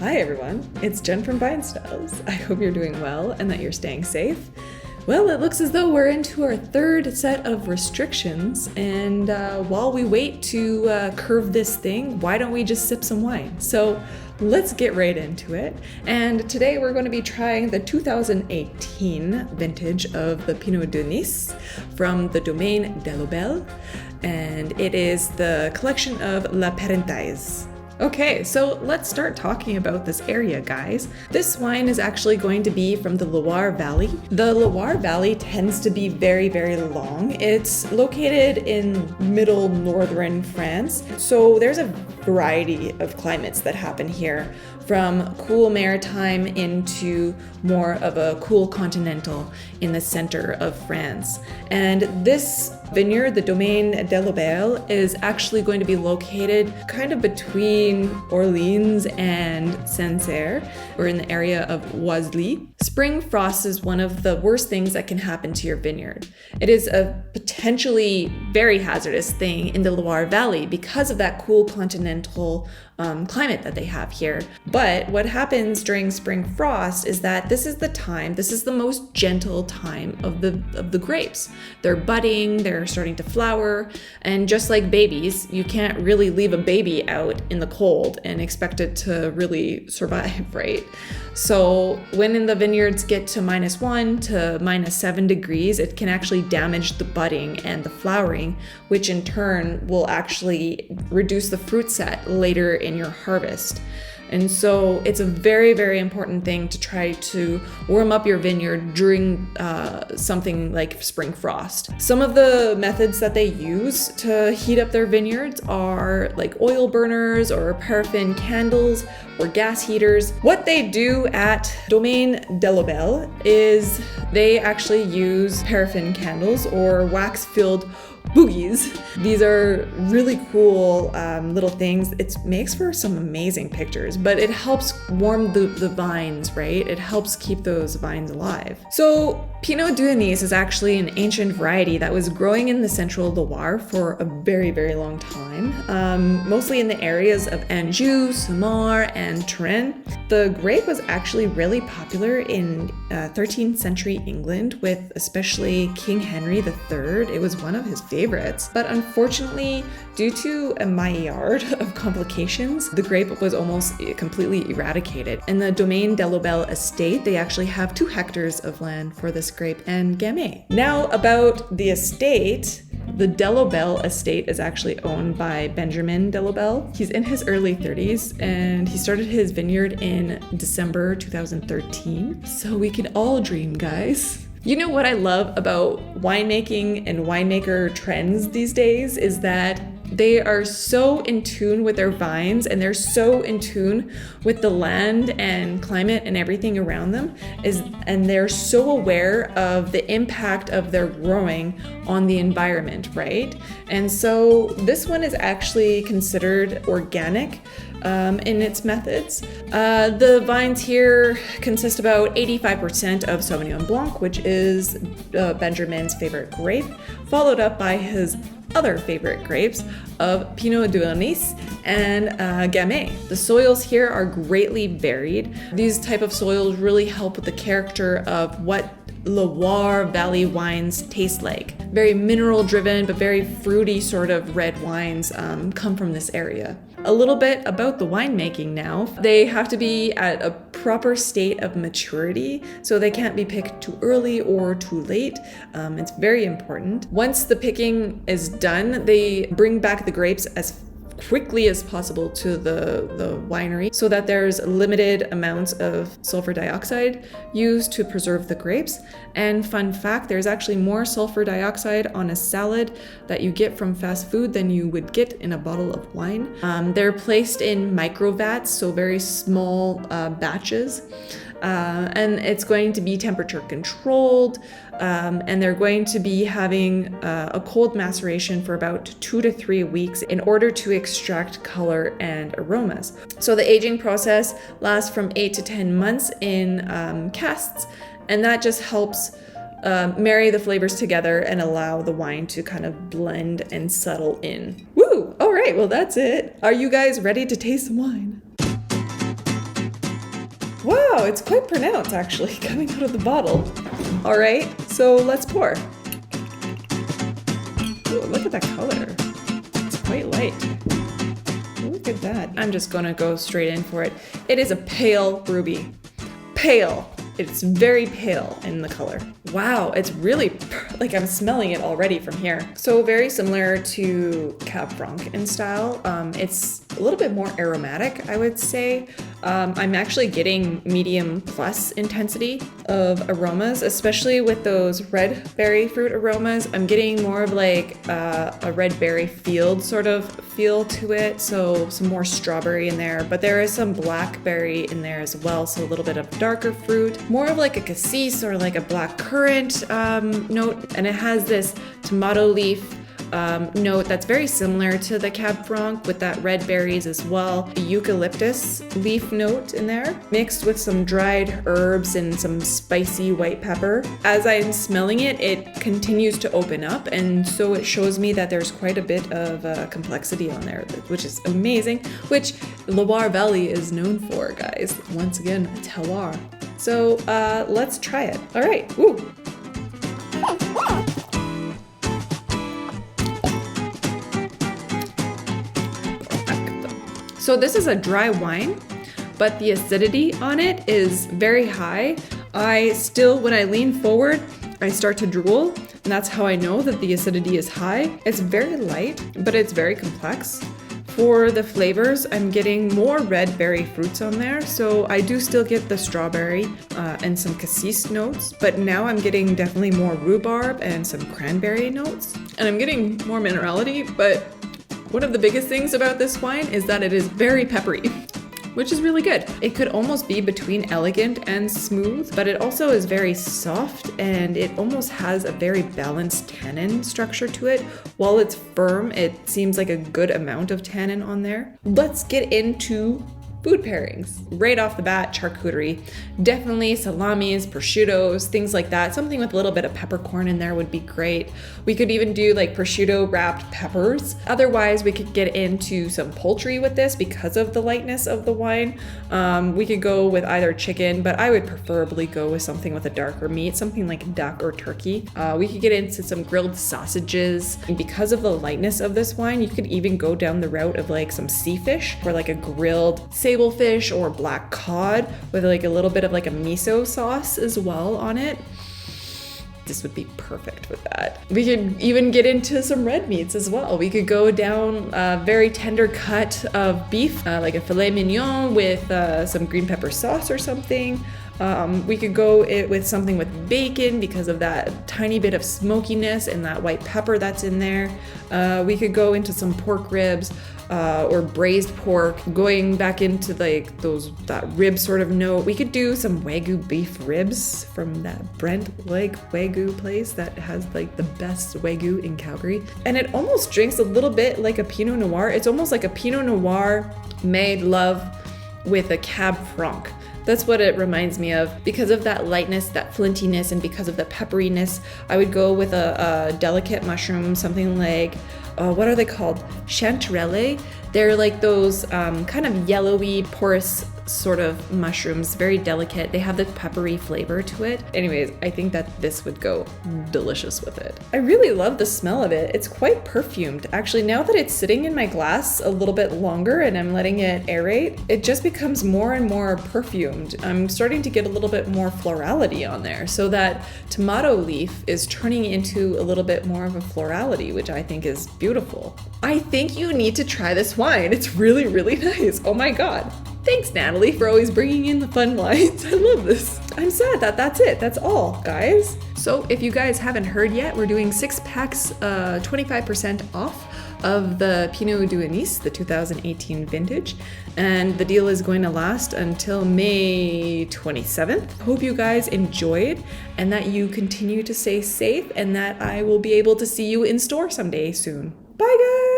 Hi everyone, it's Jen from Vine Styles. I hope you're doing well and that you're staying safe. Well, it looks as though we're into our third set of restrictions, and while we wait to curve this thing, why don't we just sip some wine? So let's get right into it. And today we're going to be trying the 2018 vintage of the Pineau D'aunis from the Domaine Delobel, and it is the collection of La Parenthe. Okay, so let's start talking about this area, guys. This wine is actually going to be from the Loire Valley. The Loire Valley tends to be very, very long. It's located in middle northern France, so there's a variety of climates that happen here, from cool maritime into more of a cool continental in the center of France. And this vineyard, the Domaine Delobel, is actually going to be located kind of between Orleans and Sancerre. We're in the area of Oisly. Spring frost is one of the worst things that can happen to your vineyard. It is a potentially very hazardous thing in the Loire Valley because of that cool continental climate that they have here. But what happens during spring frost is that this is the most gentle time of the grapes. They're budding, they're starting to flower, and just like babies, you can't really leave a baby out in the cold and expect it to really survive, right? So when the vineyards get to -1 to -7 degrees, it can actually damage the budding and the flowering, which in turn will actually reduce the fruit set later in your harvest. And so it's a very, very important thing to try to warm up your vineyard during something like spring frost. Some of the methods that they use to heat up their vineyards are like oil burners or paraffin candles or gas heaters. What they do at Domaine Delobel is they actually use paraffin candles or wax-filled boogies. These are really cool little things. It makes for some amazing pictures, but it helps warm the vines, right? It helps keep those vines alive. So Pineau D'aunis is actually an ancient variety that was growing in the central Loire for a very, very long time, mostly in the areas of Anjou, Samar, and Touraine. The grape was actually really popular in 13th century England with especially King Henry III. It was one of his favorites, but unfortunately, due to a maillard of complications, the grape was almost completely eradicated. In the Domaine Delobel estate, they actually have 2 hectares of land for this grape and gamay. Now about the estate. The Delobel estate is actually owned by Benjamin Delobel. He's in his early 30s and he started his vineyard in December 2013. So we can all dream, guys. You know what I love about winemaking and winemaker trends these days is that they are so in tune with their vines and they're so in tune with the land and climate and everything around them, and they're so aware of the impact of their growing on the environment, right? And so this one is actually considered organic in its methods. The vines here consist about 85% of Sauvignon Blanc, which is Benjamin's favorite grape, followed up by his other favorite grapes of Pineau D'aunis and gamay. The soils here are greatly varied. These type of soils really help with the character of what Loire Valley wines taste like. Very mineral driven, but very fruity sort of red wines come from this area. A little bit about the winemaking now. They have to be at a proper state of maturity, so they can't be picked too early or too late. It's very important. Once the picking is done, they bring back the grapes as quickly as possible to the winery so that there's limited amounts of sulfur dioxide used to preserve the grapes. And fun fact, there's actually more sulfur dioxide on a salad that you get from fast food than you would get in a bottle of wine. They're placed in micro vats, so very small batches. And it's going to be temperature controlled, and they're going to be having a cold maceration for about 2 to 3 weeks in order to extract color and aromas. So the aging process lasts from 8 to 10 months in casks, and that just helps marry the flavors together and allow the wine to kind of blend and settle in. Woo! All right, well that's it. Are you guys ready to taste some wine? Wow, it's quite pronounced actually, coming out of the bottle. All right, so let's pour. Ooh, look at that color. It's quite light. Look at that. I'm just gonna go straight in for it. It is a pale ruby. Pale. It's very pale in the color. Wow, it's really, like I'm smelling it already from here. So very similar to Cab Franc in style. It's a little bit more aromatic, I would say. I'm actually getting medium plus intensity of aromas, especially with those red berry fruit aromas. I'm getting more of like a red berry field sort of feel to it. So some more strawberry in there, but there is some blackberry in there as well. So a little bit of darker fruit, more of like a cassis or like a black currant note. And it has this tomato leaf note that's very similar to the Cab Franc with that red berries as well. A eucalyptus leaf note in there, mixed with some dried herbs and some spicy white pepper. As I'm smelling it, it continues to open up, and so it shows me that there's quite a bit of complexity on there, which is amazing, which Loire Valley is known for, guys. Once again, a terroir. So let's try it. All right. Woo. So this is a dry wine, but the acidity on it is very high. When I lean forward, I start to drool, and that's how I know that the acidity is high. It's very light, but it's very complex. For the flavors, I'm getting more red berry fruits on there, so I do still get the strawberry and some cassis notes, but now I'm getting definitely more rhubarb and some cranberry notes. And I'm getting more minerality, but one of the biggest things about this wine is that it is very peppery, which is really good. It could almost be between elegant and smooth, but it also is very soft, and it almost has a very balanced tannin structure to it. While it's firm, it seems like a good amount of tannin on there. Let's get into food pairings. Right off the bat, charcuterie. Definitely salamis, prosciuttos, things like that. Something with a little bit of peppercorn in there would be great. We could even do like prosciutto wrapped peppers. Otherwise, we could get into some poultry with this because of the lightness of the wine. We could go with either chicken, but I would preferably go with something with a darker meat, something like duck or turkey. We could get into some grilled sausages. And because of the lightness of this wine, you could even go down the route of like some sea fish or like a grilled sablefish or black cod with like a little bit of like a miso sauce as well on it. This would be perfect with that. We could even get into some red meats as well. We could go down a very tender cut of beef, like a filet mignon with some green pepper sauce or something. We could go with something with bacon because of that tiny bit of smokiness and that white pepper that's in there. We could go into some pork ribs or braised pork, going back into like that rib sort of note. We could do some Wagyu beef ribs from that Brent Leg Wagyu place that has like the best Wagyu in Calgary. And it almost drinks a little bit like a Pinot Noir. It's almost like a Pinot Noir made love with a Cab Franc. That's what it reminds me of. Because of that lightness, that flintiness, and because of the pepperiness, I would go with a delicate mushroom, something like, what are they called? Chanterelle. They're like those kind of yellowy, porous sort of mushrooms, very delicate. They have the peppery flavor to it. Anyways, I think that this would go delicious with it. I really love the smell of it. It's quite perfumed. Actually, now that it's sitting in my glass a little bit longer and I'm letting it aerate, it just becomes more and more perfumed. I'm starting to get a little bit more florality on there. So that tomato leaf is turning into a little bit more of a florality, which I think is beautiful. I think you need to try this wine. It's really, really nice. Oh my God. Thanks, Natalie, for always bringing in the fun wines. I love this. I'm sad that that's it. That's all, guys. So if you guys haven't heard yet, we're doing 6 packs, 25% off of the Pineau D'aunis, the 2018 vintage. And the deal is going to last until May 27th. Hope you guys enjoyed and that you continue to stay safe and that I will be able to see you in store someday soon. Bye, guys.